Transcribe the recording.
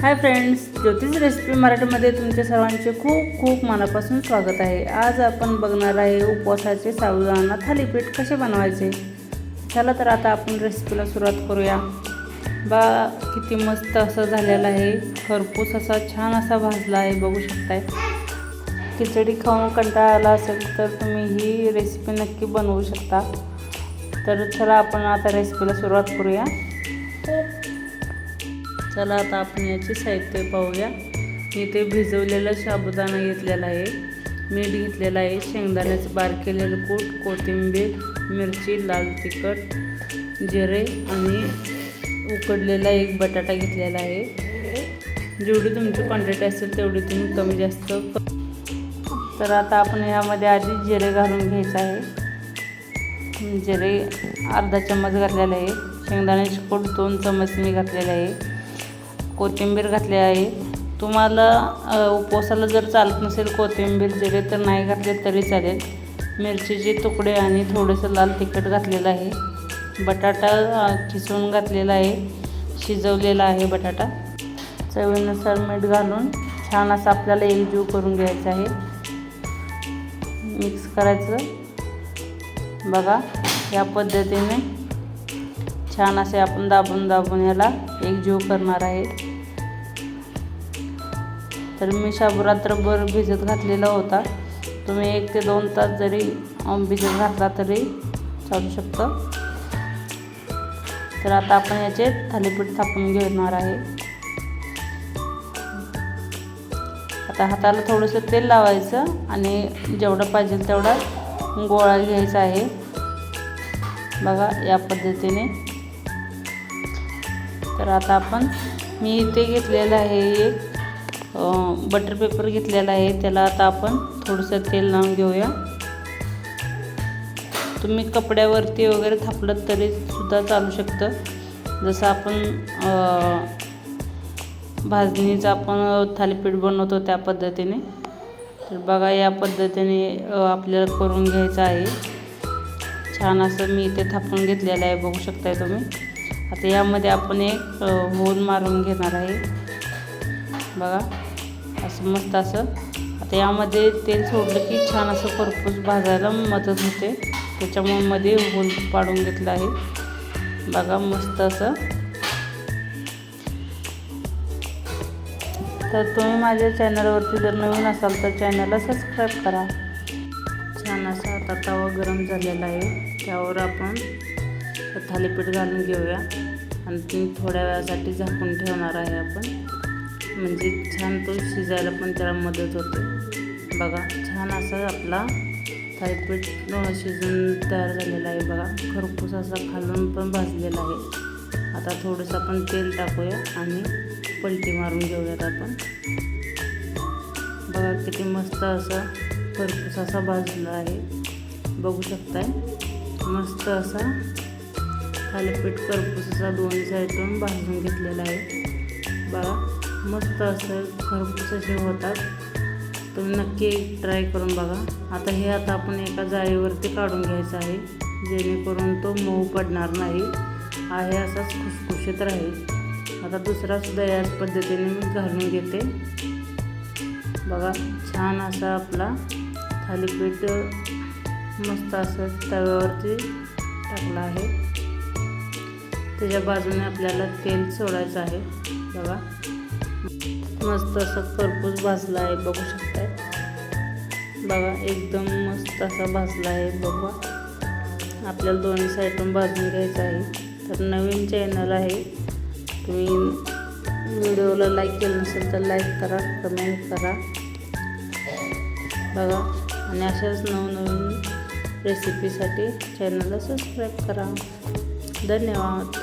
Hi friends, ज्योतिष recipe मराठीमध्ये तुमच्या सर्वांचे खूप खूप मनापासून स्वागत आहे। आज आपण बघणार आहे उपवासाचे साबुदाणा थालीपीठ कसे बनवायचे। चला तर आता आपण रेसिपीला सुरुवात करूया। किती मस्त असं झालेलं आहे, खरपूस असा छान असा भाजला आहे, बघू शकताय। खिचडी खाऊन कंटाळा आला असेल तर तुम्ही ही रेसिपी नक्की बनवू शकता। तर चला आपण आता रेसिपीला सुरुवात करूया। चला आता आपण याचे साहित्य पाहूया। इथे भिजवलेला साबुदाणा घेतलेला आहे, मीठ घेतलेलं आहे, शेंगदाण्याचं बारीक केलेलं कूट, कोथिंबीर, मिरची, लाल तिखट, जिरे आणि उकडलेला एक बटाटा घेतलेला आहे। जेवढी तुमची क्वांटिटी असेल तेवढी तुम्ही कमी जास्त। तर आता आपण यामध्ये आधी जिरे घालून घ्यायचं आहे। जिरे अर्धा चम्मच घातलेला आहे, शेंगदाण्याचे कूट 2 चम्मच मी घातलेले आहे, कोथिंबीर घातली आहे। तुम्हाला उपवासाला जर चालत नसेल कोथिंबीर जिरे तर नाही घातले तरी चालेल। मिरचीचे तुकडे आणि थोडंसं लाल तिखट घातलेलं आहे। बटाटा किसून घातलेला आहे, शिजवलेला आहे बटाटा। चवीनुसार मीठ घालून छान असं आपल्याला एकजीव करून घ्यायचं आहे, मिक्स करायचं। बघा या पद्धतीने छान असे आपण दाबून याला एकजीव करणार आहे। तर मी शाबू रात्रभर भिजत घातलेला होता, तुम्ही 1 ते 2 तास जरी भिजत घातला तरी चालू शकतं। तर आता आपण याचे थालीपीठ थापून घेणार आहे। आता हाताला थोडंसं तेल लावायचं आणि जेवढं पाहिजे तेवढा गोळा घ्यायचा आहे। बघा या पद्धतीने। तर आता मी इथे घेतलेलं आहे एक बटर पेपर घेतलेला आहे, त्याला आता आपण थोडंसं तेल लावून घेऊया। तुम्ही कपड्यावरती वगैरे थापलं तरी सुद्धा चालू शकतं, जसं आपण भाजणीचं आपण थालीपीठ बनवतो त्या पद्धतीने। तर बघा या पद्धतीने आपल्याला करून घ्यायचं आहे। छान असं मी इथे थापून घेतलेलं आहे, बघू शकताय तुम्ही। आता यामध्ये आपण एक होल मारून घेणार आहे। बघा असं मस्त असं। आता यामध्ये तेल सोडलं की छान असं खरपूस भाजायला मदत होते, त्याच्यामुळे मध्ये होल पाडून घेतलं आहे। बघा मस्त असं। तर तुम्ही माझ्या चॅनलवरती जर नवीन असाल तर चॅनलला सबस्क्राईब करा। छान असा आता तवा गरम झालेला आहे, त्यावर आपण थालीपीठ घालून घेऊया आणि थोड्या वेळासाठी झाकून ठेवणार आहे आपण, म्हणजे छान तो शिजायला पण त्याला मदत होते। बघा छान असा आपला थालीपीठ शिजून तयार झालेला आहे। बघा खरपूस असा खालून पण भाजलेला आहे। आता थोडंसं आपण तेल टाकूया आणि पलटी मारून घेऊयात आपण। बघा किती मस्त असं खरपूस असा भाजला आहे, बघू शकताय। मस्त असा थालीपीठ खरपूस असा दोन्ही साईडून भाजून घेतलेला आहे। बघा मस्त असं खरपूस असे होतात, तुम्ही नक्की ट्राय करून बघा। आता आपण एका जाळीवरती काढून घ्यायचं आहे, जेणेकरून तो मऊ पडणार नाही, आहे असाच खुसखुशीत राहील। आता दुसरा सुद्धा याच पद्धतीने मी घालून घेते। बघा छान असा आपला थालीपीठ मस्त असं तव्यावरती टाकला आहे, त्याच्या बाजूने आपल्याला तेल सोडायचं आहे। बघा मस्त असं खरपूस भाजला आहे, बघू शकताय। बघा एकदम मस्त असा भाजला आहे। बघा आपल्याला दोन्ही साईडून भाजून घ्यायचं आहे। तर नवीन चॅनल आहे, तुम्ही व्हिडिओला लाईक केलं नसेल तर लाईक करा, कमेंट करा। बघा आणि अशाच नवनवीन रेसिपीसाठी चॅनलला सबस्क्राईब करा। धन्यवाद।